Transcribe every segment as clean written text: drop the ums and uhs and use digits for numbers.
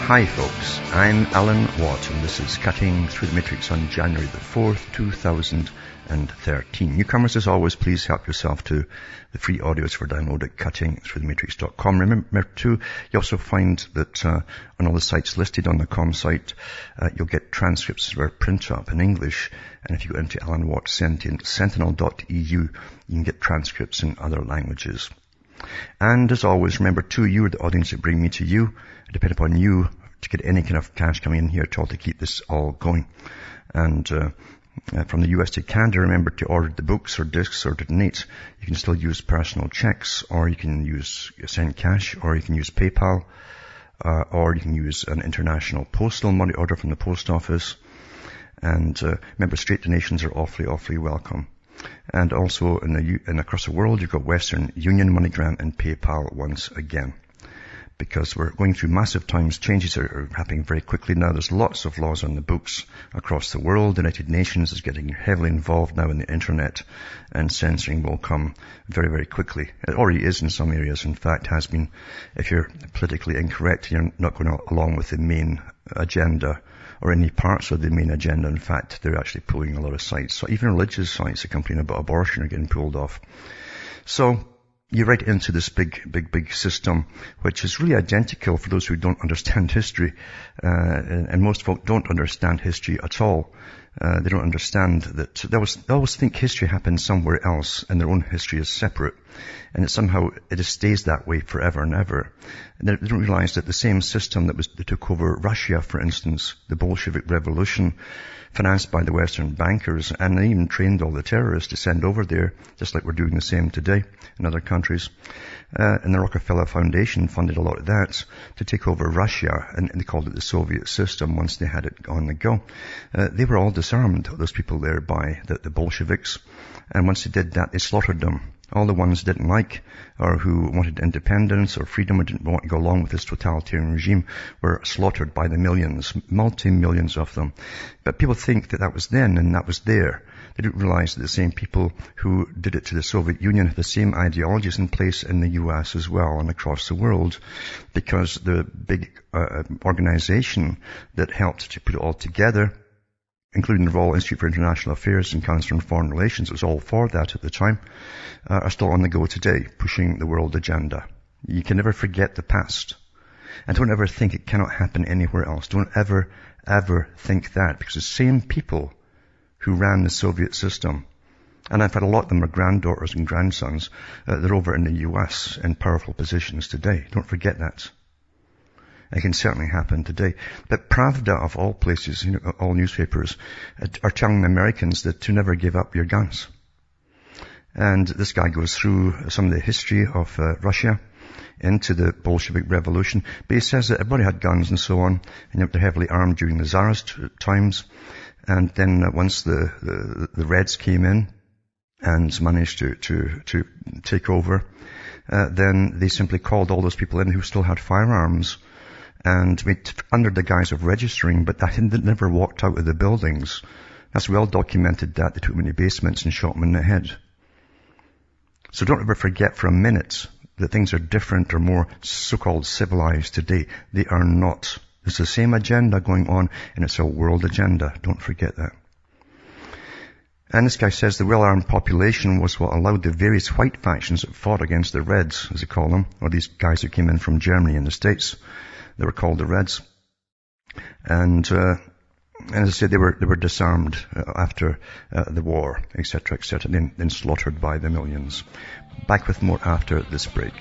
Hi folks, I'm Alan Watt and this is Cutting Through the Matrix on January the 4th, 2013. Newcomers, as always, please help yourself to the free audios for download at cuttingthroughthematrix.com. Remember too, you also find that on all the sites listed on the com site, you'll get transcripts that are print up in English. And if you go into Alan Watt Sentinel.eu, you can get transcripts in other languages. And as always, remember too, you're the audience that bring me to you. I depend upon you to get any kind of cash coming in here at all to keep this all going. And from the US to Canada, remember to order the books or discs or to donate. You can still use personal checks, or you can send cash, or you can use PayPal, or you can use an international postal money order from the post office. And remember, straight donations are awfully welcome. And also across the world, you've got Western Union, MoneyGram, and PayPal once again. Because we're going through massive times, changes are happening very quickly now. There's lots of laws on the books across the world. The United Nations is getting heavily involved now in the internet, and censoring will come very quickly. It already is in some areas. In fact, has been. If you're politically incorrect, you're not going along with the main agenda or any parts of the main agenda. In fact, they're actually pulling a lot of sites. So even religious sites complaining about abortion are getting pulled off. So you're right into this big system, which is really identical for those who don't understand history. And most folk don't understand history at all. They don't understand that they always think history happened somewhere else and their own history is separate. And it just stays that way forever and ever. And they don't realize that the same system that took over Russia, for instance, the Bolshevik Revolution, financed by the Western bankers, and they even trained all the terrorists to send over there, just like we're doing the same today in other countries. And the Rockefeller Foundation funded a lot of that to take over Russia, and they called it the Soviet system once they had it on the go. They were all disarmed, those people there, by the Bolsheviks. And once they did that, they slaughtered them. All the ones who didn't like, or who wanted independence or freedom, or didn't want to go along with this totalitarian regime, were slaughtered by the millions, multi-millions of them. But people think that was then and that was there. They didn't realize that the same people who did it to the Soviet Union have the same ideologies in place in the US as well and across the world, because the big organization that helped to put it all together, including the Royal Institute for International Affairs and Council on Foreign Relations, it was all for that at the time, are still on the go today, pushing the world agenda. You can never forget the past. And don't ever think it cannot happen anywhere else. Don't ever think that, because the same people who ran the Soviet system, and I've had a lot of them are granddaughters and grandsons, they're over in the US in powerful positions today. Don't forget that. It can certainly happen today. But Pravda, of all places, all newspapers, are telling the Americans that to never give up your guns. And this guy goes through some of the history of Russia into the Bolshevik Revolution. But he says that everybody had guns and so on, and they're heavily armed during the Tsarist times. And then once the Reds came in and managed to take over, then they simply called all those people in who still had firearms, and under the guise of registering, but that never walked out of the buildings. That's well documented that they took them in the basements and shot them in the head. So don't ever forget for a minute that things are different or more so-called civilized today. They are not. There's the same agenda going on, and it's a world agenda. Don't forget that. And this guy says the well-armed population was what allowed the various white factions that fought against the Reds, as they call them, or these guys who came in from Germany and the States. They were called the Reds. And as I said, they were disarmed after the war, etc., then slaughtered by the millions. Back with more after this break.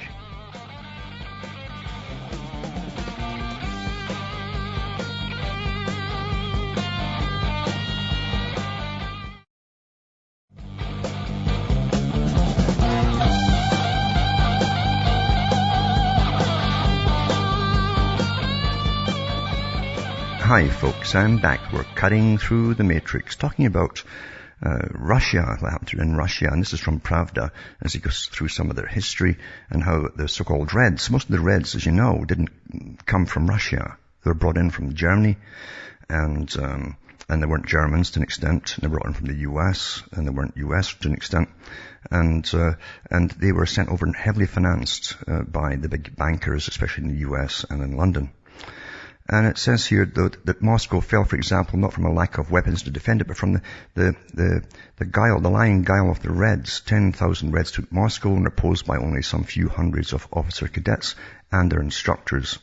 Hi folks, I'm back. We're cutting through the matrix, talking about Russia, what happened in Russia, and this is from Pravda, as he goes through some of their history and how the so-called Reds, most of the Reds, as you know, didn't come from Russia. They were brought in from Germany, and they weren't Germans to an extent. They were brought in from the US, and they weren't US to an extent. And they were sent over and heavily financed by the big bankers, especially in the US and in London. And it says here that Moscow fell, for example, not from a lack of weapons to defend it, but from the lying guile of the Reds. 10,000 Reds took Moscow and were opposed by only some few hundreds of officer cadets and their instructors.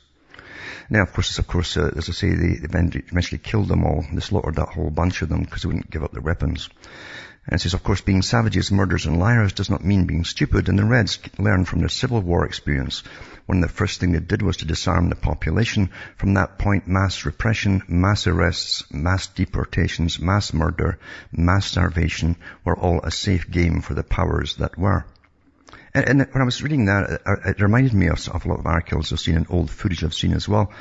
Now, of course, as I say, they eventually killed them all. They slaughtered that whole bunch of them because they wouldn't give up their weapons. And it says, of course, being savages, murderers and liars does not mean being stupid, and the Reds learned from their Civil War experience. One of the first thing they did was to disarm the population. From that point, mass repression, mass arrests, mass deportations, mass murder, mass starvation were all a safe game for the powers that were. And when I was reading that, it reminded me of a lot of articles I've seen and old footage I've seen as well,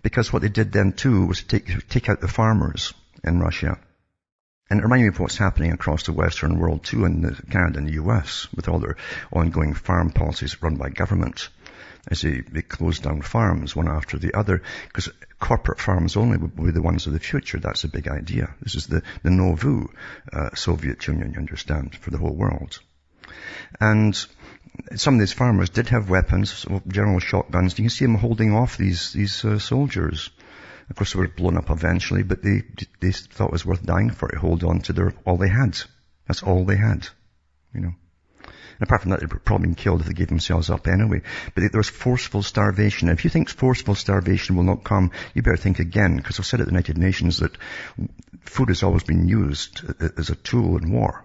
because what they did then too was to take out the farmers in Russia. And it reminded me of what's happening across the Western world too, in Canada and the US, with all their ongoing farm policies run by government. As they close down farms one after the other, because corporate farms only will be the ones of the future. That's a big idea. This is the nouveau Soviet Union, you understand, for the whole world. And some of these farmers did have weapons, general shotguns. You can see them holding off these soldiers. Of course, they were blown up eventually, but they thought it was worth dying for to hold on to all they had. That's all they had, you know. And apart from that, they were probably been killed if they gave themselves up anyway. But there was forceful starvation. And if you think forceful starvation will not come, you better think again, because I've said at the United Nations that food has always been used as a tool in war.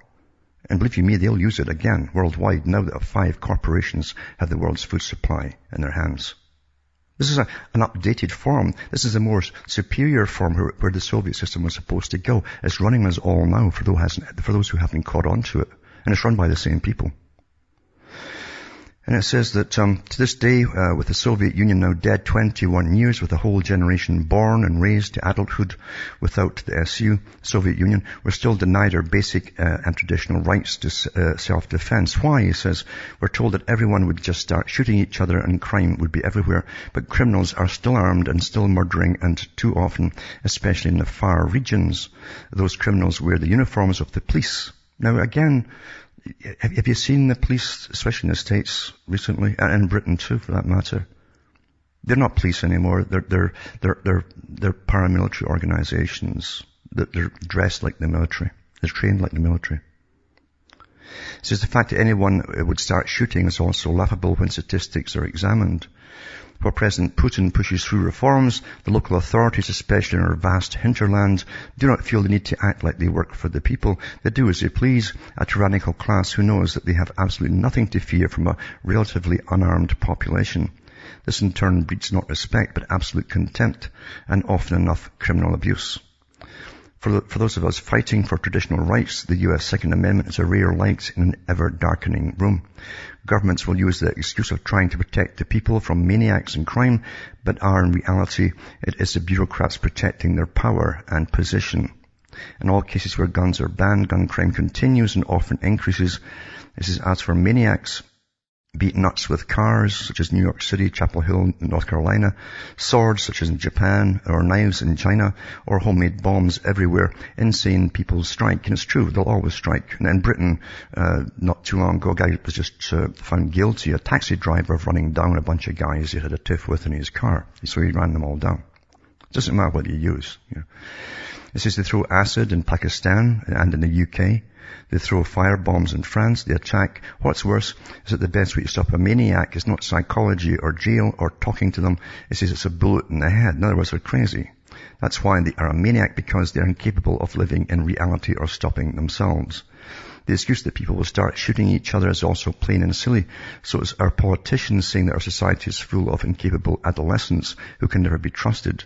And believe you me, they'll use it again worldwide now that 5 corporations have the world's food supply in their hands. This is an updated form. This is a more superior form where the Soviet system was supposed to go. It's running us all now for those who haven't caught on to it. And it's run by the same people. And it says that to this day, with the Soviet Union now dead 21 years, with a whole generation born and raised to adulthood without the Soviet Union, we're still denied our basic and traditional rights to self-defense. Why? He says, we're told that everyone would just start shooting each other and crime would be everywhere. But criminals are still armed and still murdering, and too often, especially in the far regions, those criminals wear the uniforms of the police. Now again, have you seen the police, especially in the States recently, and in Britain too, for that matter? They're not police anymore. They're paramilitary organizations. They're dressed like the military. They're trained like the military. It says the fact that anyone would start shooting is also laughable when statistics are examined. While President Putin pushes through reforms, the local authorities, especially in our vast hinterland, do not feel the need to act like they work for the people. They do as they please, a tyrannical class who knows that they have absolutely nothing to fear from a relatively unarmed population. This in turn breeds not respect, but absolute contempt, and often enough criminal abuse. For those of us fighting for traditional rights, the U.S. Second Amendment is a rare light in an ever-darkening room. Governments will use the excuse of trying to protect the people from maniacs and crime, but in reality, it is the bureaucrats protecting their power and position. In all cases where guns are banned, gun crime continues and often increases. This is as for maniacs, beat nuts with cars, such as New York City, Chapel Hill, North Carolina, swords, such as in Japan, or knives in China, or homemade bombs everywhere. Insane people strike, and it's true, they'll always strike. And in Britain, not too long ago, a guy was just found guilty, a taxi driver, of running down a bunch of guys he had a tiff with in his car. So he ran them all down. It doesn't matter what you use. You know. It says they throw acid in Pakistan and in the UK. They throw fire bombs in France. They attack. What's worse is that the best way to stop a maniac is not psychology or jail or talking to them. It says it's a bullet in the head. In other words, they're crazy. That's why they are a maniac, because they're incapable of living in reality or stopping themselves. The excuse that people will start shooting each other is also plain and silly. So is our politicians saying that our society is full of incapable adolescents who can never be trusted.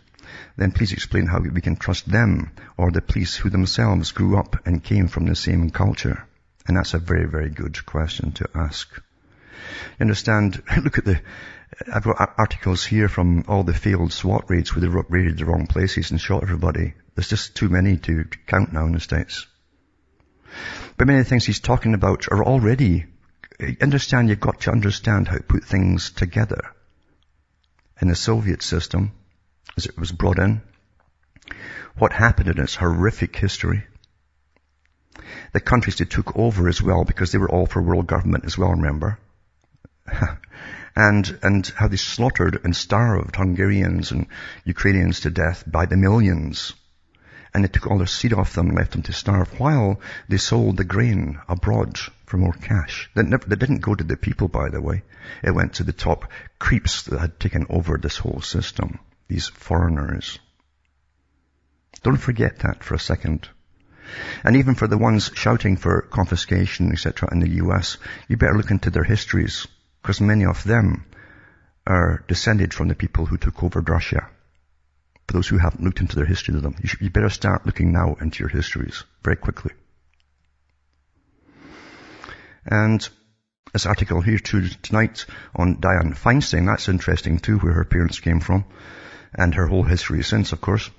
Then please explain how we can trust them, or the police who themselves grew up and came from the same culture. And that's a very, very good question to ask. You understand, look at I've got articles here from all the failed SWAT raids where they raided the wrong places and shot everybody. There's just too many to count now in the States. But many of the things he's talking about are already, you've got to understand how to put things together. In the Soviet system, as it was brought in, what happened in its horrific history. The countries they took over as well, because they were all for world government as well, remember? and how they slaughtered and starved Hungarians and Ukrainians to death by the millions. And they took all their seed off them and left them to starve while they sold the grain abroad for more cash. That didn't go to the people, by the way. It went to the top creeps that had taken over this whole system, these foreigners. Don't forget that for a second. And even for the ones shouting for confiscation, etc. in the US, you better look into their histories, because many of them are descended from the people who took over Russia. For those who haven't looked into their history of them, you better start looking now into your histories very quickly. And this article here tonight on Dianne Feinstein, that's interesting too, where her parents came from, and her whole history since, of course.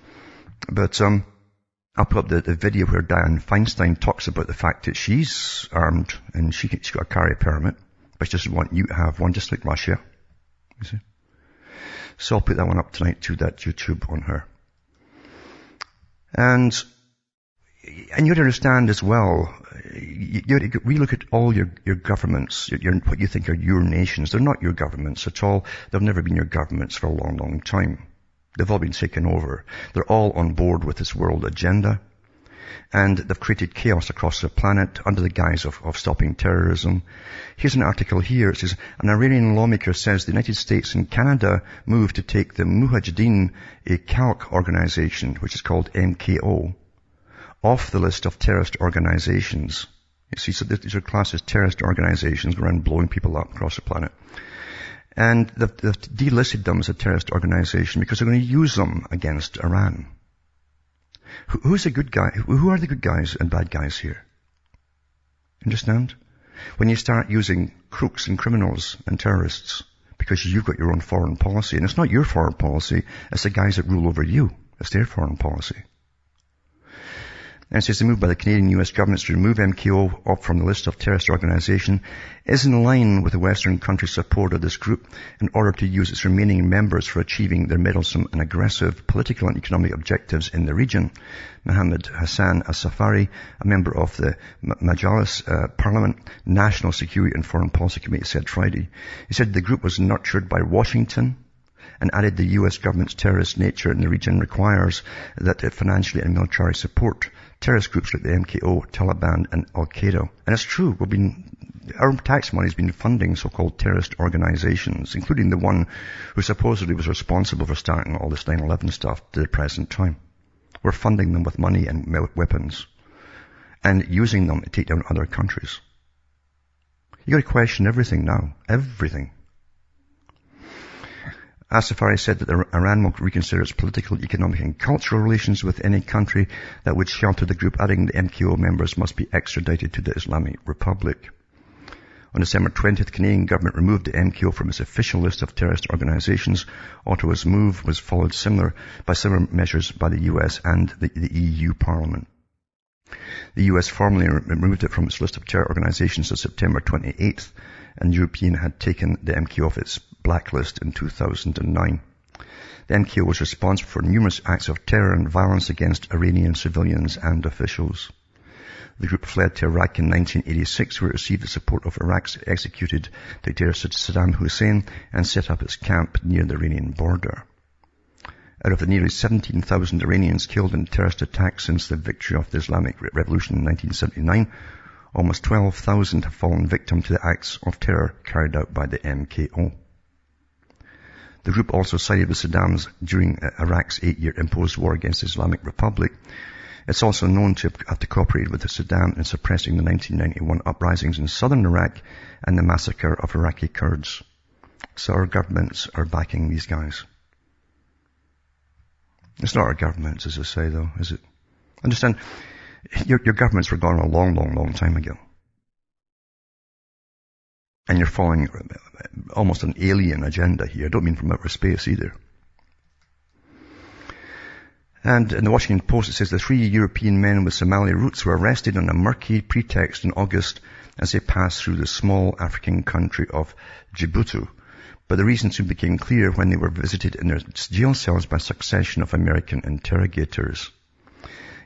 But I'll put up the video where Dianne Feinstein talks about the fact that she's armed and she's got a carry permit, but she doesn't want you to have one, just like Russia. You see? So I'll put that one up tonight to that YouTube on her. And you would understand as well, we look at all your governments, what you think are your nations. They're not your governments at all. They've never been your governments for a long, long time. They've all been taken over. They're all on board with this world agenda. And they've created chaos across the planet under the guise of stopping terrorism. Here's an article here. It says, an Iranian lawmaker says the United States and Canada moved to take the Mujahideen, a Khalq organization, which is called MKO, off the list of terrorist organizations. You see, so these are classed as terrorist organizations around blowing people up across the planet. And they've delisted them as a terrorist organization because they're going to use them against Iran. Who's a good guy? Who are the good guys and bad guys here? Understand? When you start using crooks and criminals and terrorists because you've got your own foreign policy, and it's not your foreign policy, it's the guys that rule over you. It's their foreign policy. And it says the move by the Canadian US governments to remove MKO off from the list of terrorist organization is in line with the Western countries' support of this group in order to use its remaining members for achieving their meddlesome and aggressive political and economic objectives in the region. Mohammed Hassan As-Safari, a member of the Majlis Parliament National Security and Foreign Policy Committee, said Friday. He said the group was nurtured by Washington, and added the US government's terrorist nature in the region requires that it financially and militarily support terrorist groups like the MKO, Taliban, and Al-Qaeda. And it's true, our tax money has been funding so-called terrorist organizations, including the one who supposedly was responsible for starting all this 9/11 stuff to the present time. We're funding them with money and weapons and using them to take down other countries. You got to question everything now. Everything. As-Safari said that Iran will reconsider its political, economic and cultural relations with any country that would shelter the group, adding the MKO members must be extradited to the Islamic Republic. On December 20th, the Canadian government removed the MKO from its official list of terrorist organizations. Ottawa's move was followed by similar measures by the US and the EU Parliament. The US formally removed it from its list of terror organizations on September 28th, and European had taken the MKO off its blacklist in 2009. The MKO was responsible for numerous acts of terror and violence against Iranian civilians and officials. The group fled to Iraq in 1986, where it received the support of Iraq's executed dictator Saddam Hussein and set up its camp near the Iranian border. Out of the nearly 17,000 Iranians killed in terrorist attacks since the victory of the Islamic Revolution in 1979, almost 12,000 have fallen victim to the acts of terror carried out by the MKO. The group also sided with Saddam's during Iraq's 8-year imposed war against the Islamic Republic. It's also known to have cooperated with Saddam in suppressing the 1991 uprisings in southern Iraq and the massacre of Iraqi Kurds. So our governments are backing these guys. It's not our governments, as I say, though, is it? Understand, your governments were gone a long, long, long time ago. And you're following almost an alien agenda here. I don't mean from outer space either. And in the Washington Post, it says the 3 European men with Somali roots were arrested on a murky pretext in August as they passed through the small African country of Djibouti. But the reason soon became clear when they were visited in their jail cells by a succession of American interrogators.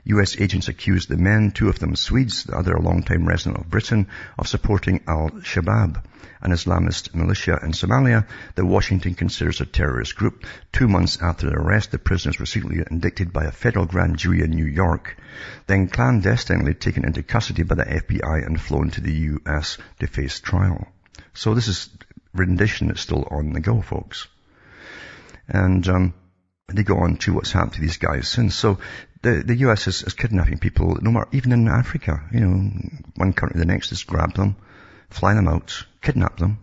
US agents accused the men, 2 of them Swedes, the other a long-time resident of Britain, of supporting Al-Shabaab, an Islamist militia in Somalia that Washington considers a terrorist group. 2 months after their arrest, the prisoners were secretly indicted by a federal grand jury in New York, then clandestinely taken into custody by the FBI and flown to the US to face trial. So this is rendition that's still on the go, folks. And they go on to what's happened to these guys since. So the US is kidnapping people, no matter, even in Africa. You know, one country to the next just grab them, fly them out, kidnap them,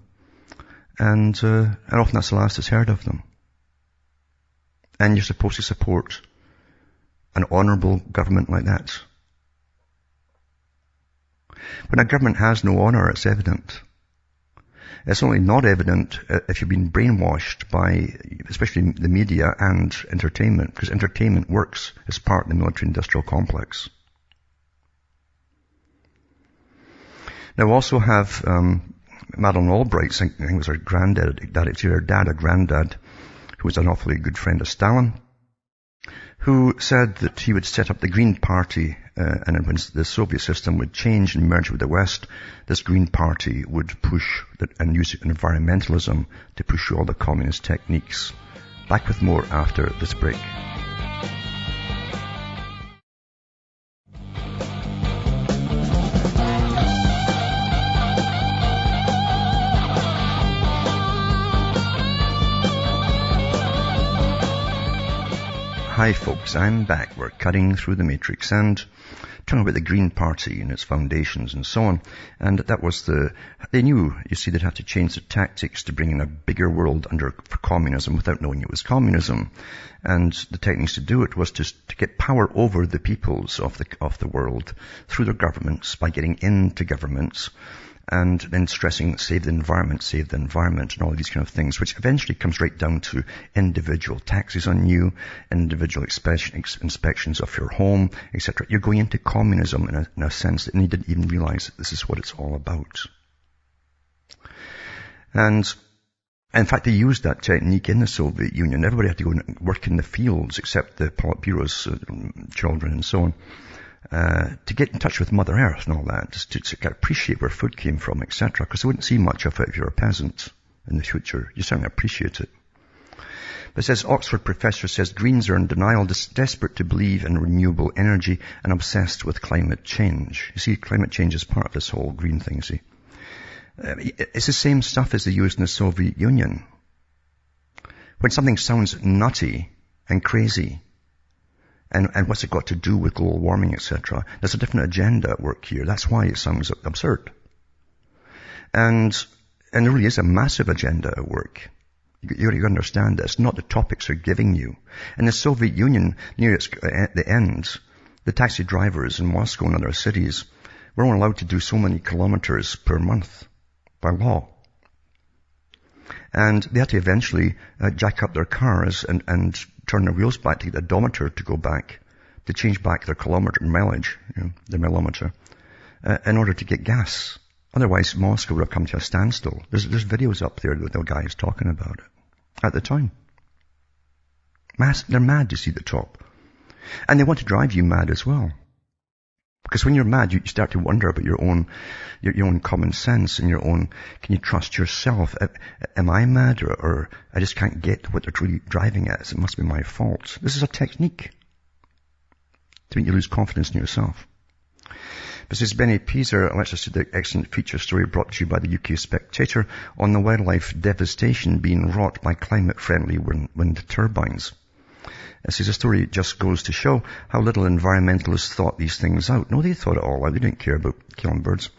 and often that's the last that's heard of them. And you're supposed to support an honourable government like that. When a government has no honour, it's evident. It's only not evident if you've been brainwashed by, especially the media and entertainment, because entertainment works as part of the military-industrial complex. Now we also have Madeleine Albright, I think it was her granddad, a granddad, who was an awfully good friend of Stalin, who said that he would set up the Green Party, and when the Soviet system would change and merge with the West, this Green Party would push and use environmentalism to push all the communist techniques. Back with more after this break. Hi folks, I'm back. We're cutting through the matrix and talking about the Green Party and its foundations and so on. And that was they knew, you see, they'd have to change the tactics to bring in a bigger world for communism without knowing it was communism. And the techniques to do it was to get power over the peoples of the world through their governments by getting into governments. And then stressing save the environment, and all of these kind of things, which eventually comes right down to individual taxes on you, individual inspections of your home, etc. You're going into communism in a sense that you didn't even realize that this is what it's all about. And in fact, they used that technique in the Soviet Union. Everybody had to go and work in the fields except the Politburo's children and so on. To get in touch with Mother Earth and all that, just to appreciate where food came from, etc. Because they wouldn't see much of it if you're a peasant in the future. You certainly appreciate it. But it says, Oxford professor says Greens are in denial, desperate to believe in renewable energy and obsessed with climate change. You see, climate change is part of this whole green thing, see. It's the same stuff as they used in the Soviet Union. When something sounds nutty and crazy, and what's it got to do with global warming, etc.? There's a different agenda at work here. That's why it sounds absurd. And there really is a massive agenda at work. You understand this. Not the topics they're giving you. In the Soviet Union, near the end, the taxi drivers in Moscow and other cities were only allowed to do so many kilometers per month by law. And they had to eventually jack up their cars and turn their wheels back to get the odometer to go back, to change back their kilometer mileage, their milometer, in order to get gas. Otherwise, Moscow would have come to a standstill. There's videos up there with the guys talking about it at the time. They're mad to see the top. And they want to drive you mad as well. Because when you're mad, you start to wonder about your own common sense and your own, can you trust yourself? Am I mad or I just can't get what they're truly driving at? It must be my fault. This is a technique to make you lose confidence in yourself. This is Benny Peaser. Let's just see the excellent feature story brought to you by the UK Spectator on the wildlife devastation being wrought by climate-friendly wind turbines. This is a story just goes to show how little environmentalists thought these things out. No, they thought it all out. They didn't care about killing birds.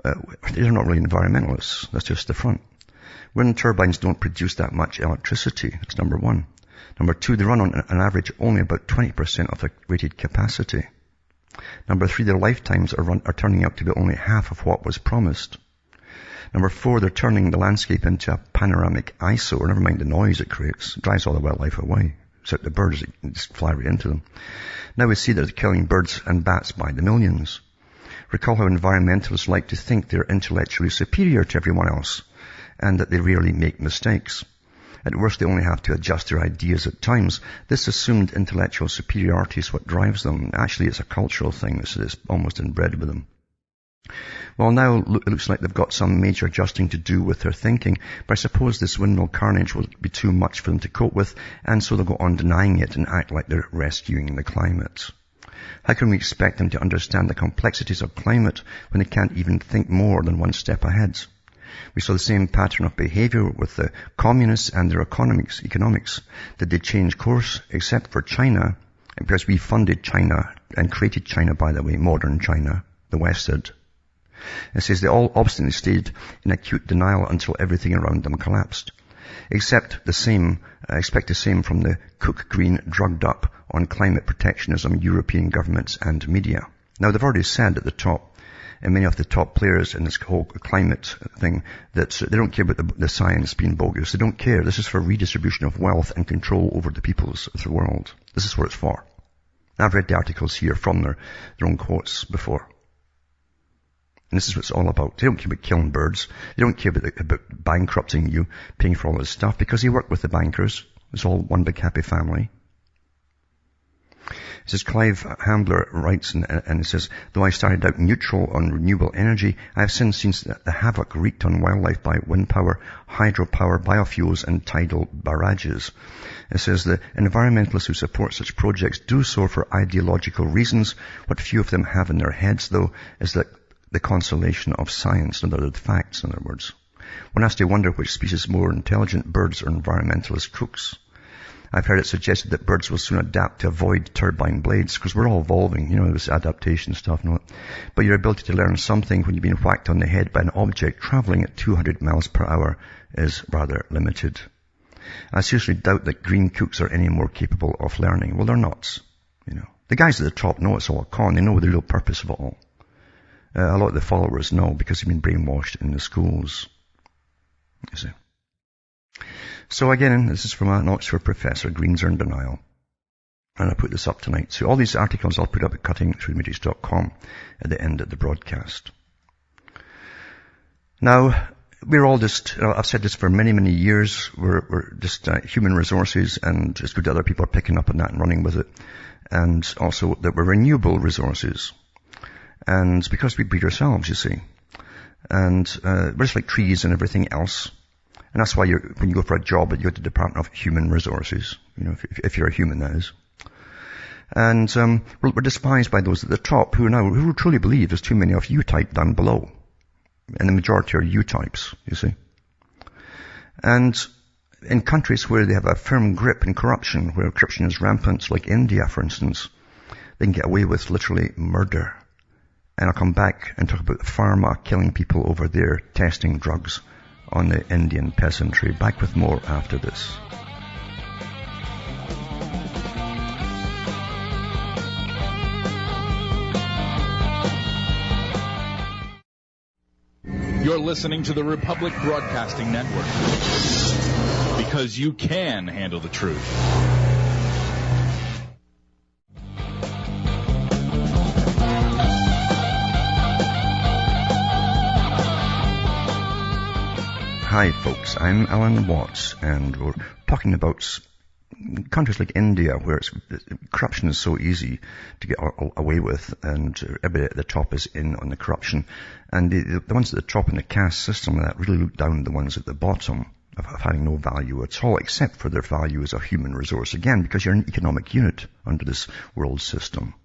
They're not really environmentalists. That's just the front. Wind turbines don't produce that much electricity. That's number one. Number two, they run on an average only about 20% of their rated capacity. Number three, their lifetimes are turning out to be only half of what was promised. Number four, they're turning the landscape into a panoramic eyesore. Never mind the noise it creates. It drives all the wildlife away. Except the birds just fly right into them. Now we see that they're killing birds and bats by the millions. Recall how environmentalists like to think they're intellectually superior to everyone else and that they rarely make mistakes. At worst, they only have to adjust their ideas at times. This assumed intellectual superiority is what drives them. Actually, it's a cultural thing. It's almost inbred with them. Well, now it looks like they've got some major adjusting to do with their thinking, but I suppose this windmill carnage will be too much for them to cope with, and so they'll go on denying it and act like they're rescuing the climate. How can we expect them to understand the complexities of climate when they can't even think more than one step ahead? We saw the same pattern of behavior with the communists and their economics. Did they change course except for China? Because we funded China and created China, by the way, modern China. The West did. It says they all obstinately stayed in acute denial until everything around them collapsed. Expect the same from the cook green drugged up on climate protectionism European governments and media. Now they've already said at the top, and many of the top players in this whole climate thing, that they don't care about the science being bogus. They don't care. This is for redistribution of wealth and control over the peoples of the world. This is what it's for. I've read the articles here from their own quotes before. And this is what it's all about. They don't care about killing birds. They don't care about bankrupting you, paying for all this stuff, because they work with the bankers. It's all one big happy family. It says, Clive Hambler writes, and it says, though I started out neutral on renewable energy, I have since seen the havoc wreaked on wildlife by wind power, hydropower, biofuels, and tidal barrages. It says the environmentalists who support such projects do so for ideological reasons. What few of them have in their heads, though, is that the consolation of science, in other words, facts, in other words. One has to wonder which species is more intelligent, birds or environmentalist crooks. I've heard it suggested that birds will soon adapt to avoid turbine blades, because we're all evolving, this adaptation stuff, But your ability to learn something when you've been whacked on the head by an object traveling at 200 miles per hour is rather limited. I seriously doubt that green cooks are any more capable of learning. Well, they're not, The guys at the top know it's all a con. They know the real purpose of it all. A lot of the followers know because they've been brainwashed in the schools. You see. So again, this is from an Oxford professor. Greens are in denial. And I put this up tonight. So all these articles I'll put up at cuttingthroughthematrix.com at the end of the broadcast. Now, we're all just, I've said this for many, many years, we're just human resources, and it's good that other people are picking up on that and running with it. And also that we're renewable resources. And because we breed ourselves, you see. And we're just like trees and everything else. And that's why when you go for a job, you go to the Department of Human Resources, if you're a human, that is. And we're despised by those at the top who truly believe there's too many of you type down below. And the majority are you types, you see. And in countries where they have a firm grip in corruption, where corruption is rampant, like India, for instance, they can get away with literally murder. And I'll come back and talk about pharma killing people over there, testing drugs on the Indian peasantry. Back with more after this. You're listening to the Republic Broadcasting Network, because you can handle the truth. Hi folks, I'm Alan Watts, and we're talking about countries like India, where corruption is so easy to get away with, and everybody at the top is in on the corruption. And the ones at the top in the caste system that really look down on the ones at the bottom of having no value at all, except for their value as a human resource. Again, because you're an economic unit under this world system.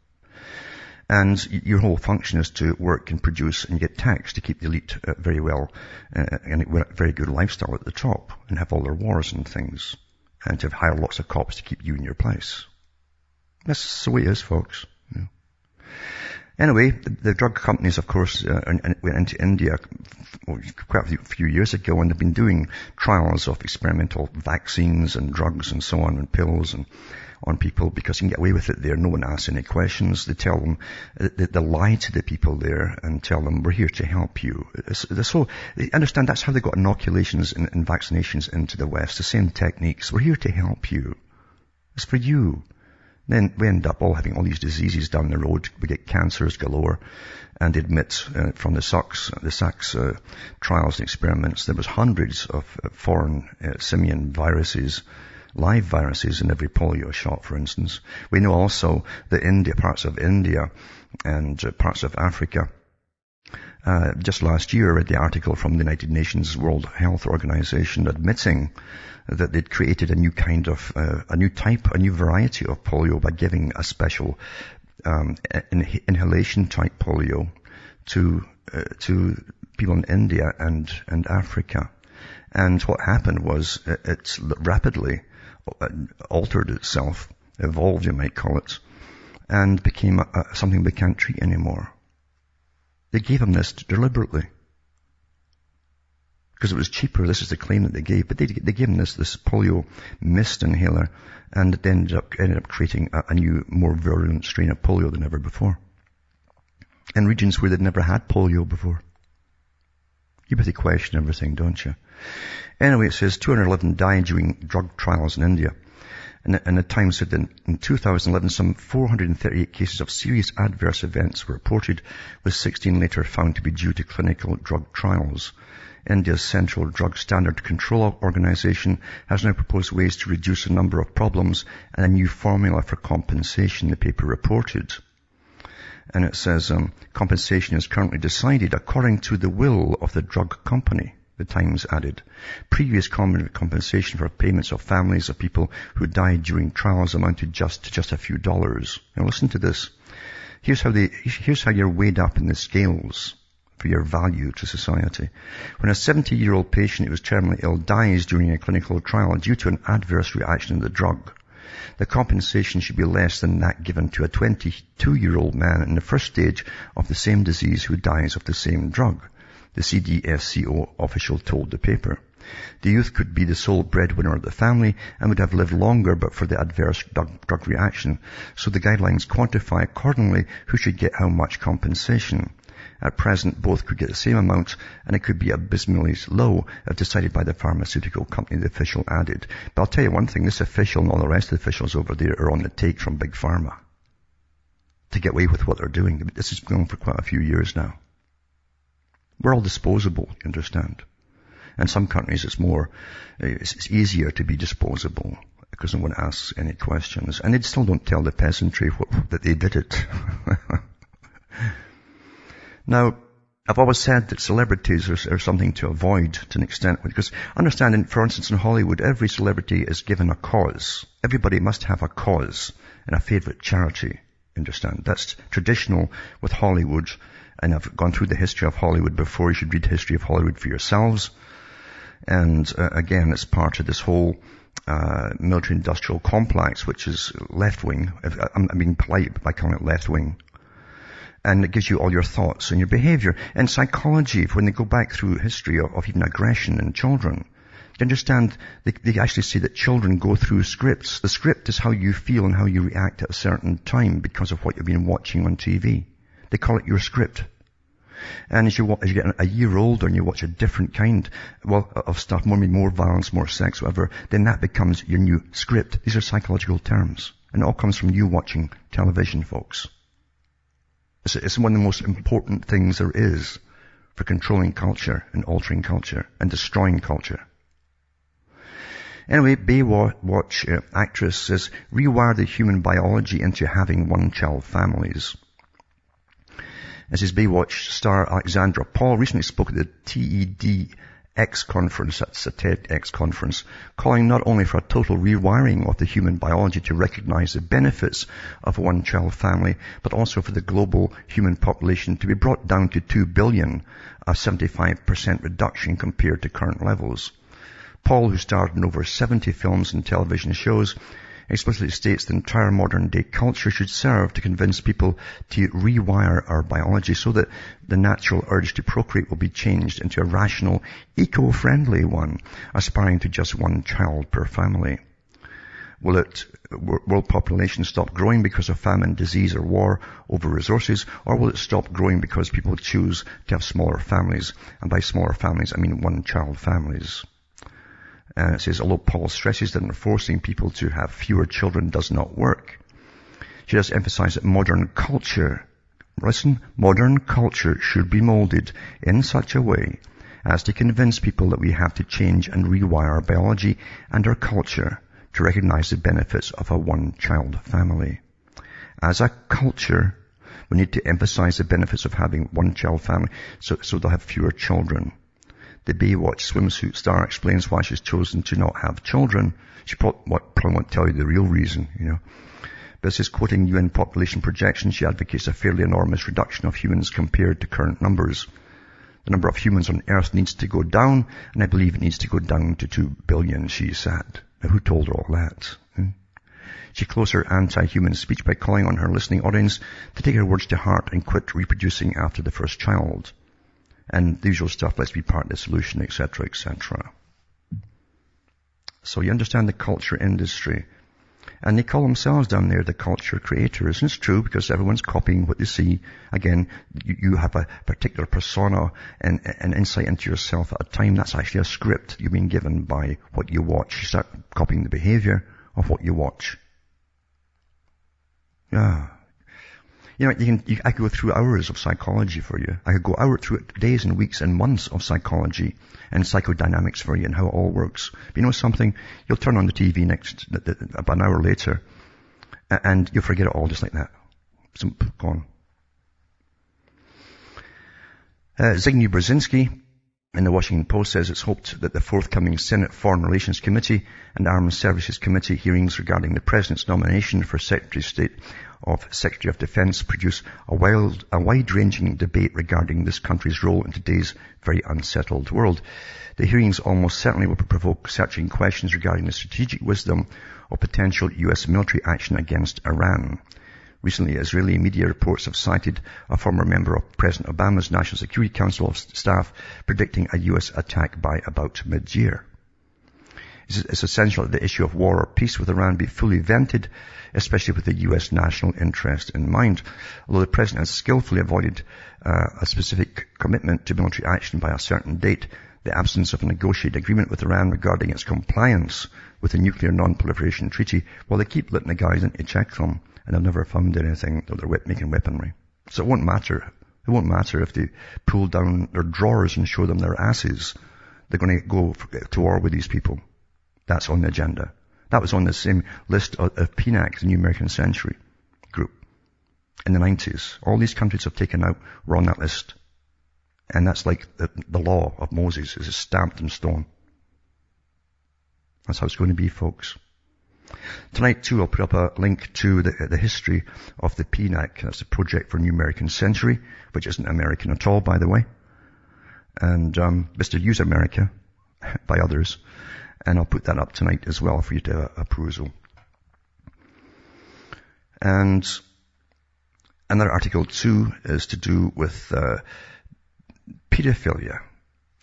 And your whole function is to work and produce and get taxed to keep the elite very well and a very good lifestyle at the top, and have all their wars and things, and to hire lots of cops to keep you in your place. That's the way it is, folks. Yeah. Anyway, the drug companies, of course, went into India quite a few years ago, and they've been doing trials of experimental vaccines and drugs and so on, and pills and on people, because you can get away with it there. No one asks any questions. They tell them, they lie to the people there and tell them, we're here to help you. So, understand, that's how they got inoculations and vaccinations into the West. The same techniques. We're here to help you. It's for you. Then we end up all having all these diseases down the road. We get cancers galore. And they admit from the Sachs trials and experiments, there was hundreds of foreign simian viruses, live viruses in every polio shot, for instance. We know also that parts of India and parts of Africa, just last year I read the article from the United Nations World Health Organization admitting that they'd created a new kind of, a new variety of polio by giving a special inhalation type polio to people in India and Africa. And what happened was it rapidly altered itself, evolved you might call it, and became something we can't treat anymore. They gave them this deliberately. Because it was cheaper, this is the claim that they gave, but they gave them this polio mist inhaler, and it ended up creating a new, more virulent strain of polio than ever before. In regions where they'd never had polio before. You better question everything, don't you? Anyway, it says 211 died during drug trials in India. And the Times said that in 2011, some 438 cases of serious adverse events were reported, with 16 later found to be due to clinical drug trials. India's Central Drug Standard Control Organization has now proposed ways to reduce the number of problems and a new formula for compensation, the paper reported. And it says, compensation is currently decided according to the will of the drug company, the Times added. Previous compensation for payments of families of people who died during trials amounted just a few dollars. Now listen to this. Here's how you're weighed up in the scales for your value to society. When a 70-year-old patient who was terminally ill dies during a clinical trial due to an adverse reaction to the drug, the compensation should be less than that given to a 22-year-old man in the first stage of the same disease who dies of the same drug, the CDSCO official told the paper. The youth could be the sole breadwinner of the family and would have lived longer but for the adverse drug reaction, so the guidelines quantify accordingly who should get how much compensation. At present, both could get the same amount, and it could be abysmally low if decided by the pharmaceutical company, the official added. But I'll tell you one thing, this official and all the rest of the officials over there are on the take from Big Pharma to get away with what they're doing. This has been going on for quite a few years now. We're all disposable, you understand. In some countries it's easier to be disposable because no one asks any questions. And they still don't tell the peasantry that they did it. Now, I've always said that celebrities are something to avoid to an extent, because understanding, for instance, in Hollywood, every celebrity is given a cause. Everybody must have a cause and a favourite charity, understand? That's traditional with Hollywood, and I've gone through the history of Hollywood before. You should read the history of Hollywood for yourselves. And again, it's part of this whole military-industrial complex, which is left-wing. I'm being polite by calling it left-wing. And it gives you all your thoughts and your behavior. And psychology, when they go back through history of even aggression in children, you understand, they actually say that children go through scripts. The script is how you feel and how you react at a certain time because of what you've been watching on TV. They call it your script. And as you get a year older and you watch a different kind of stuff, more violence, more sex, whatever, then that becomes your new script. These are psychological terms. And it all comes from you watching television, folks. It's one of the most important things there is for controlling culture and altering culture and destroying culture. Anyway, Baywatch actress says, rewire the human biology into having one-child families. As his Baywatch star Alexandra Paul recently spoke at the TEDx conference, that's a TEDx conference, calling not only for a total rewiring of the human biology to recognize the benefits of a one-child family, but also for the global human population to be brought down to 2 billion, a 75% reduction compared to current levels. Paul, who starred in over 70 films and television shows, explicitly states the entire modern-day culture should serve to convince people to rewire our biology so that the natural urge to procreate will be changed into a rational, eco-friendly one, aspiring to just one child per family. Will world population stop growing because of famine, disease, or war over resources, or will it stop growing because people choose to have smaller families? And by smaller families, I mean one-child families. And it says, although Paul stresses that enforcing people to have fewer children does not work, She does emphasize that modern culture should be molded in such a way as to convince people that we have to change and rewire our biology and our culture to recognize the benefits of a one-child family. As a culture, we need to emphasize the benefits of having one-child family so they'll have fewer children. The Baywatch swimsuit star explains why she's chosen to not have children. She probably won't tell you the real reason, But this is quoting UN population projections. She advocates a fairly enormous reduction of humans compared to current numbers. The number of humans on Earth needs to go down, and I believe it needs to go down to 2 billion, she said. Now, who told her all that? She closed her anti-human speech by calling on her listening audience to take her words to heart and quit reproducing after the first child. And the usual stuff, let's be part of the solution, etc., etc. So you understand the culture industry. And they call themselves down there the culture creators. And it's true because everyone's copying what they see. Again, you have a particular persona and insight into yourself at a time. That's actually a script you've been given by what you watch. You start copying the behavior of what you watch. Yeah. I could go through hours of psychology for you. I could go through days and weeks and months of psychology and psychodynamics for you and how it all works. But you know something? You'll turn on the TV about an hour later and you'll forget it all just like that. So, gone. Zbigniew Brzezinski in the Washington Post says it's hoped that the forthcoming Senate Foreign Relations Committee and Armed Services Committee hearings regarding the President's nomination for Secretary of State of Secretary of Defense produce a wide-ranging debate regarding this country's role in today's very unsettled world. The hearings almost certainly will provoke searching questions regarding the strategic wisdom of potential U.S. military action against Iran. Recently, Israeli media reports have cited a former member of President Obama's National Security Council staff predicting a U.S. attack by about mid-year. It's essential that the issue of war or peace with Iran be fully vented, especially with the U.S. national interest in mind. Although the President has skillfully avoided a specific commitment to military action by a certain date, the absence of a negotiated agreement with Iran regarding its compliance with the Nuclear Non-Proliferation Treaty, well, they keep letting the guys in to check them, and they've never found anything that they're making weaponry. So it won't matter. It won't matter if they pull down their drawers and show them their asses. They're going to go to war with these people. That's on the agenda. That was on the same list of PNAC, the New American Century group, in the 90s. All these countries have taken out were on that list. And that's like the law of Moses is stamped in stone. That's how it's going to be, folks. Tonight, too, I'll put up a link to the history of the PNAC. That's the Project for New American Century, which isn't American at all, by the way. And Mr. Use America by others. And I'll put that up tonight as well for you to perusal. And another article, too, is to do with pedophilia.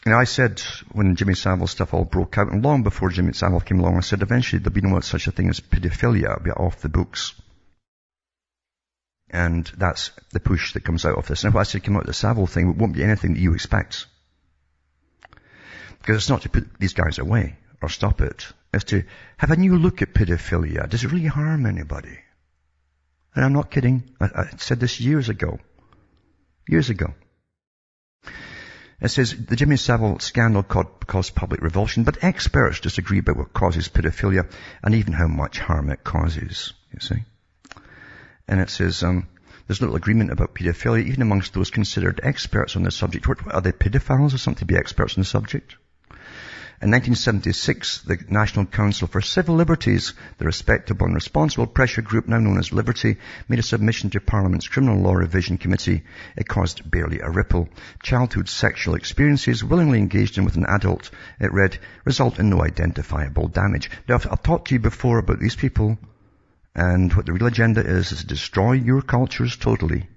I said when Jimmy Savile stuff all broke out, and long before Jimmy Savile came along, I said eventually there'll be no such a thing as pedophilia. It'll be off the books. And that's the push that comes out of this. And if I said come out of the Savile thing, it won't be anything that you expect. Because it's not to put these guys away or stop it. It's to have a new look at pedophilia. Does it really harm anybody? And I'm not kidding. I said this years ago. Years ago. It says, the Jimmy Savile scandal caused public revulsion, but experts disagree about what causes pedophilia and even how much harm it causes, you see. And it says, there's little agreement about pedophilia, even amongst those considered experts on the subject. What, are they pedophiles or something to be experts on the subject? In 1976, the National Council for Civil Liberties, the respectable and responsible pressure group now known as Liberty, made a submission to Parliament's Criminal Law Revision Committee. It caused barely a ripple. Childhood sexual experiences willingly engaged in with an adult, it read, result in no identifiable damage. Now, I've talked to you before about these people, and what the real agenda is to destroy your cultures totally.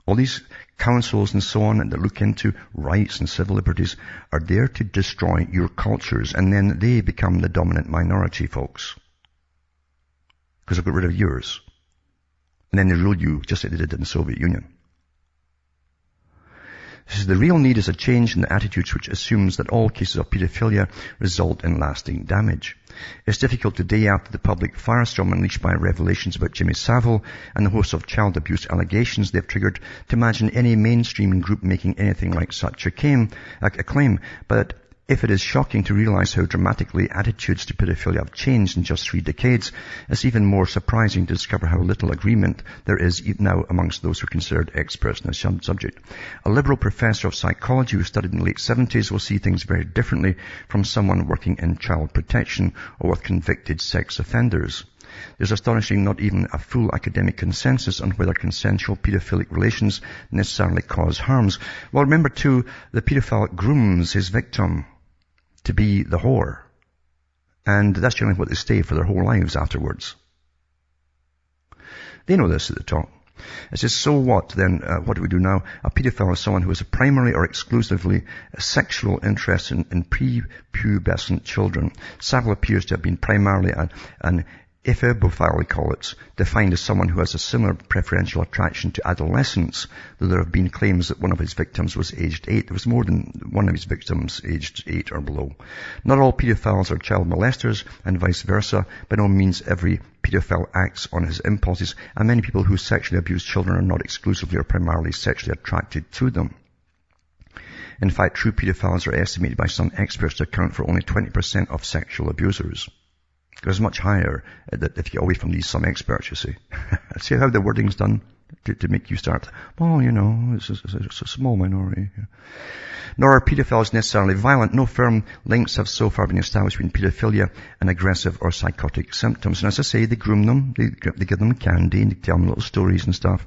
All these councils and so on that look into rights and civil liberties are there to destroy your cultures, and then they become the dominant minority, folks. Because they've got rid of yours. And then they rule you just like they did in the Soviet Union. This is the real need is a change in the attitudes which assumes that all cases of pedophilia result in lasting damage. It's difficult today after the public firestorm unleashed by revelations about Jimmy Savile and the host of child abuse allegations they've triggered to imagine any mainstream group making anything like such a claim. But if it is shocking to realize how dramatically attitudes to pedophilia have changed in just 3 decades, it's even more surprising to discover how little agreement there is now amongst those who are considered experts in the subject. A liberal professor of psychology who studied in the late 70s will see things very differently from someone working in child protection or with convicted sex offenders. There's astonishingly not even a full academic consensus on whether consensual pedophilic relations necessarily cause harms. Well, remember too, the pedophile grooms his victim to be the whore. And that's generally what they stay for their whole lives afterwards. They know this at the top. It says, so what then? What do we do now? A pedophile is someone who has a primarily or exclusively sexual interest in prepubescent children. Savile appears to have been primarily an ephemophile, we call it, defined as someone who has a similar preferential attraction to adolescents, though there have been claims that one of his victims was aged 8. There was more than one of his victims aged 8 or below. Not all pedophiles are child molesters, and vice versa. By no means every pedophile acts on his impulses, and many people who sexually abuse children are not exclusively or primarily sexually attracted to them. In fact, true pedophiles are estimated by some experts to account for only 20% of sexual abusers. It's much higher if you get away from these some experts, you see. See how the wording's done to make you start, well, you know, it's a small minority. Yeah. Nor are pedophiles necessarily violent. No firm links have so far been established between pedophilia and aggressive or psychotic symptoms. And as I say, they groom them, they give them candy, and they tell them little stories and stuff.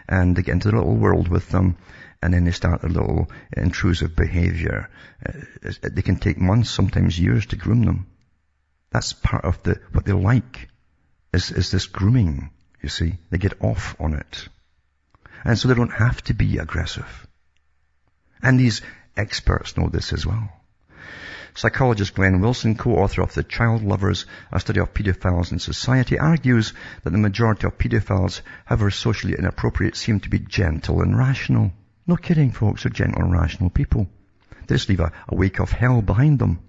And they get into the little world with them. And then they start a little intrusive behavior. They can take months, sometimes years to groom them. That's part of what they like, is this grooming, you see. They get off on it. And so they don't have to be aggressive. And these experts know this as well. Psychologist Glenn Wilson, co-author of The Child Lovers, a study of pedophiles in society, argues that the majority of pedophiles, however socially inappropriate, seem to be gentle and rational. No kidding, folks, they're gentle and rational people. They just leave a wake of hell behind them,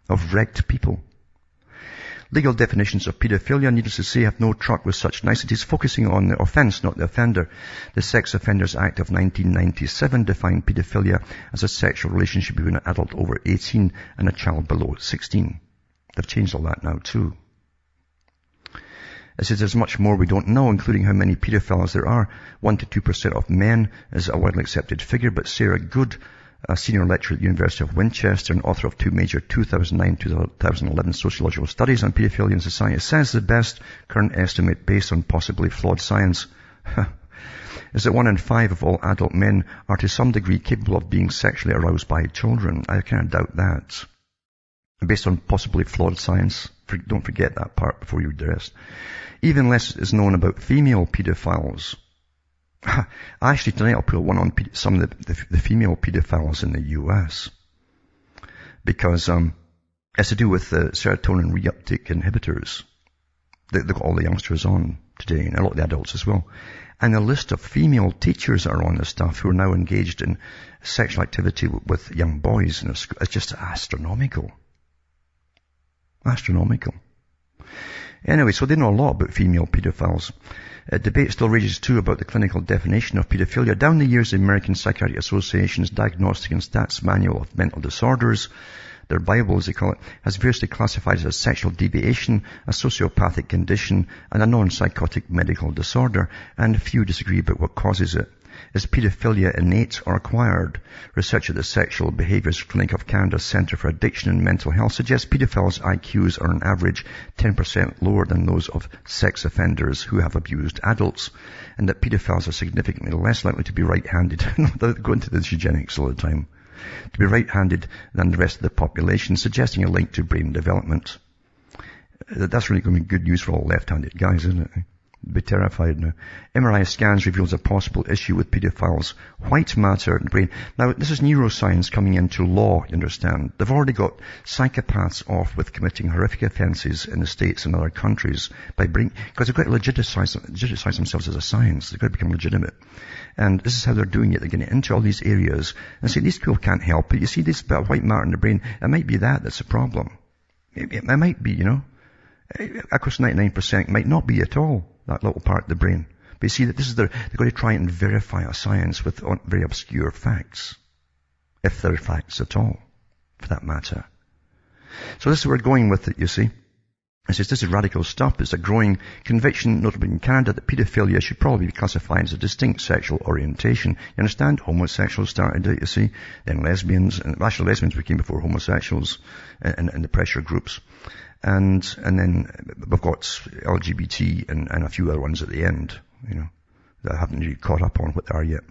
of wrecked people. Legal definitions of pedophilia, needless to say, have no truck with such niceties, focusing on the offence, not the offender. The Sex Offenders Act of 1997 defined pedophilia as a sexual relationship between an adult over 18 and a child below 16. They've changed all that now too. It says there's much more we don't know, including how many pedophiles there are. 1 to 2% of men is a widely accepted figure, but Sarah Good, a senior lecturer at the University of Winchester and author of 2 major 2009-2011 sociological studies on pedophilia in society, says the best current estimate based on possibly flawed science is that 1 in 5 of all adult men are to some degree capable of being sexually aroused by children. I can't doubt that. Based on possibly flawed science, don't forget that part before you read the rest. Even less is known about female pedophiles. Actually, tonight I'll put one on some of the female pedophiles in the US. Because it's to do with the serotonin reuptake inhibitors that all the youngsters on today, and a lot of the adults as well. And a list of female teachers that are on this stuff who are now engaged in sexual activity with young boys. It's just astronomical. Astronomical. Anyway, so they know a lot about female pedophiles. Debate still rages too about the clinical definition of pedophilia. Down the years, the American Psychiatric Association's Diagnostic and Stats Manual of Mental Disorders, their Bible as they call it, has variously classified it as sexual deviation, a sociopathic condition, and a non-psychotic medical disorder, and few disagree about what causes it. Is pedophilia innate or acquired? Research at the Sexual Behaviours Clinic of Canada's Centre for Addiction and Mental Health suggests pedophiles' IQs are on average 10% lower than those of sex offenders who have abused adults, and that pedophiles are significantly less likely to be right-handed. They go into this eugenics all the time. To be right-handed than the rest of the population, suggesting a link to brain development. That's really going to be good news for all left-handed guys, isn't it? Be terrified now. MRI scans reveals a possible issue with pedophiles' white matter in the brain. Now, this is neuroscience coming into law, you understand. They've already got psychopaths off with committing horrific offences in the States and other countries because they've got to legitimize themselves as a science. They've got to become legitimate. And this is how they're doing it. They're getting into all these areas and say, these people can't help it. You see this bit of white matter in the brain, it might be that's a problem. It might be, Of course, 99% might not be at all, that little part of the brain. But you see that they're going to try and verify a science with very obscure facts. If they're facts at all, for that matter. So this is where we're going with it, you see. It says this is radical stuff. It's a growing conviction, notably in Canada, that paedophilia should probably be classified as a distinct sexual orientation. You understand? Homosexuals started it, you see. Then lesbians, and actually lesbians became before homosexuals in the pressure groups. And then we've got LGBT and a few other ones at the end, that I haven't really caught up on what they are yet.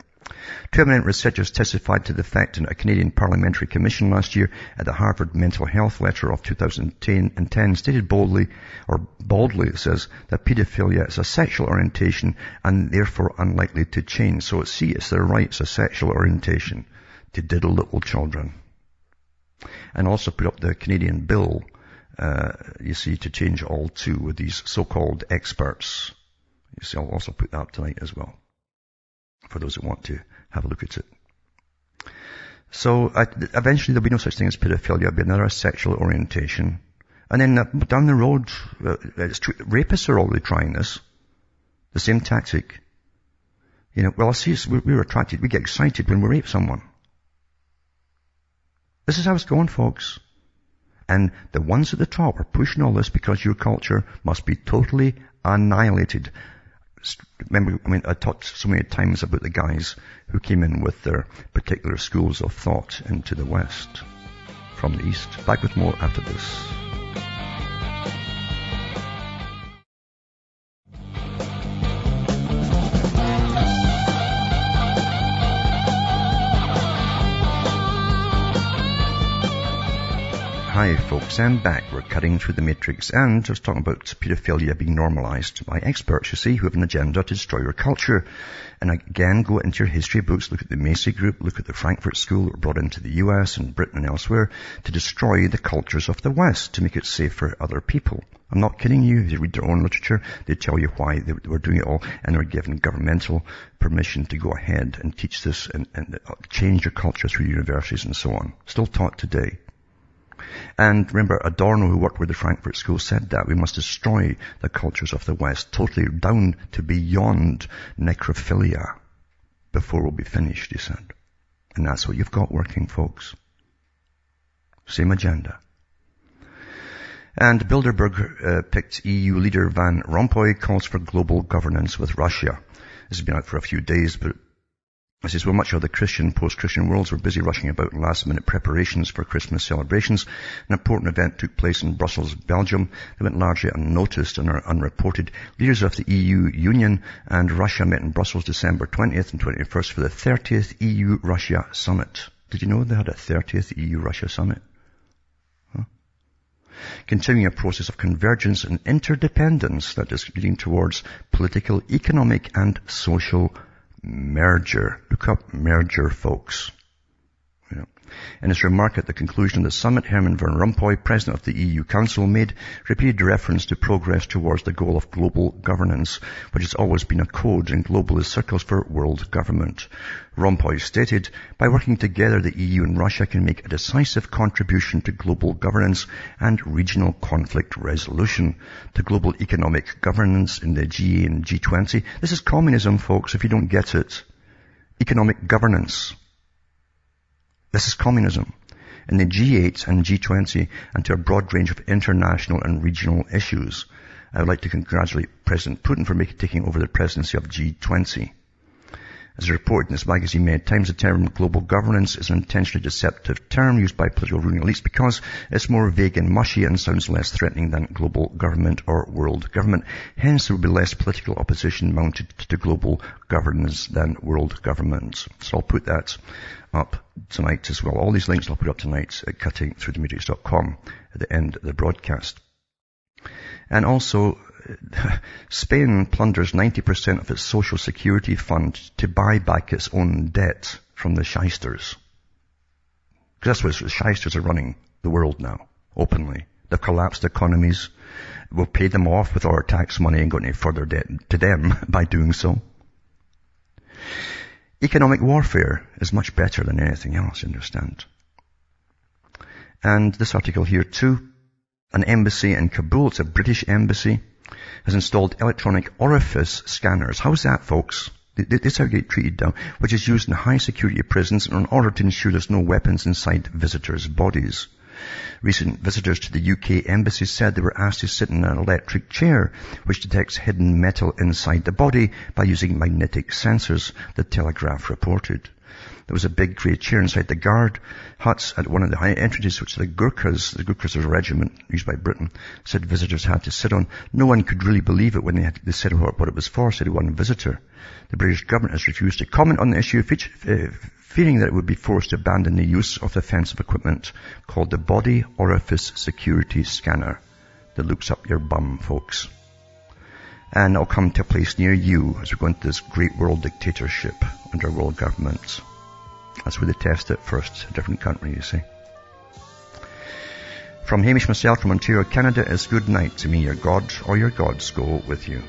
Two eminent researchers testified to the fact in a Canadian Parliamentary Commission last year at the Harvard Mental Health Lecture of 2010 stated baldly it says, that paedophilia is a sexual orientation and therefore unlikely to change. So it's their right, it's a sexual orientation to diddle little children. And also put up the Canadian bill, you see, to change all too with these so-called experts. You see, I'll also put that up tonight as well, for those who want to have a look at it. So eventually there'll be no such thing as pedophilia. It'll be another sexual orientation. And then down the road, rapists are already trying this. The same tactic. Well, I see we're attracted, we get excited when we rape someone. This is how it's going, folks. And the ones at the top are pushing all this because your culture must be totally annihilated. Remember, I talked so many times about the guys who came in with their particular schools of thought into the West from the East. Back with more after this. Hi folks, I'm back. We're cutting through the matrix and just talking about pedophilia being normalized by experts, you see, who have an agenda to destroy your culture. And again, go into your history books, look at the Macy Group, look at the Frankfurt School that were brought into the US and Britain and elsewhere to destroy the cultures of the West, to make it safe for other people. I'm not kidding you. If you read their own literature, they tell you why they were doing it all, and they're given governmental permission to go ahead and teach this and change your culture through universities and so on. Still taught today. And remember, Adorno, who worked with the Frankfurt School, said that we must destroy the cultures of the West, totally down to beyond necrophilia before we'll be finished, he said. And that's what you've got working, folks. Same agenda. And Bilderberg picked EU leader Van Rompuy, calls for global governance with Russia. This has been out for a few days, but it says, well, much of the Christian, post-Christian worlds were busy rushing about in last-minute preparations for Christmas celebrations. An important event took place in Brussels, Belgium. They went largely unnoticed and are unreported. Leaders of the EU Union and Russia met in Brussels December 20th and 21st for the 30th EU-Russia Summit. Did you know they had a 30th EU-Russia Summit? Huh? Continuing a process of convergence and interdependence that is leading towards political, economic, and social merger. Look up merger, folks. In his remark at the conclusion of the summit, Herman Van Rompuy, President of the EU Council, made repeated reference to progress towards the goal of global governance, which has always been a code in globalist circles for world government. Rompuy stated, by working together, the EU and Russia can make a decisive contribution to global governance and regional conflict resolution, to global economic governance in the G8 and G20. This is communism, folks, if you don't get it. Economic governance. This is communism. In the G8 and G20 and to a broad range of international and regional issues. I would like to congratulate President Putin for taking over the presidency of G20. As reported in this magazine many times, the term global governance is an intentionally deceptive term used by political ruling elites because it's more vague and mushy and sounds less threatening than global government or world government. Hence, there will be less political opposition mounted to global governance than world government. So I'll put that up tonight as well. All these links I'll put up tonight at cuttingthroughthematrix.com at the end of the broadcast. And also, Spain plunders 90% of its social security fund to buy back its own debt from the shysters. Because that's what the shysters are running the world now, openly. They've collapsed economies. We'll pay them off with our tax money and go any further debt to them by doing so. Economic warfare is much better than anything else, you understand. And this article here too An embassy in Kabul, it's a British embassy, has installed electronic orifice scanners. How's that, folks? This is how you get treated down, which is used in high security prisons in order to ensure there's no weapons inside visitors' bodies. Recent visitors to the UK embassy said they were asked to sit in an electric chair, which detects hidden metal inside the body by using magnetic sensors, the Telegraph reported. There was a big grey chair inside the guard huts at one of the high entrances, which the Gurkhas is a regiment used by Britain, said visitors had to sit on. No one could really believe it when they said what it was for, said one visitor. The British government has refused to comment on the issue, fearing that it would be forced to abandon the use of offensive equipment called the Body Orifice Security Scanner that looks up your bum, folks. And it'll come to a place near you as we go into this great world dictatorship under world governments. That's where they test it first, a different country, you see. From Hamish myself from Ontario, Canada, is good night to me. Your God or your gods go with you.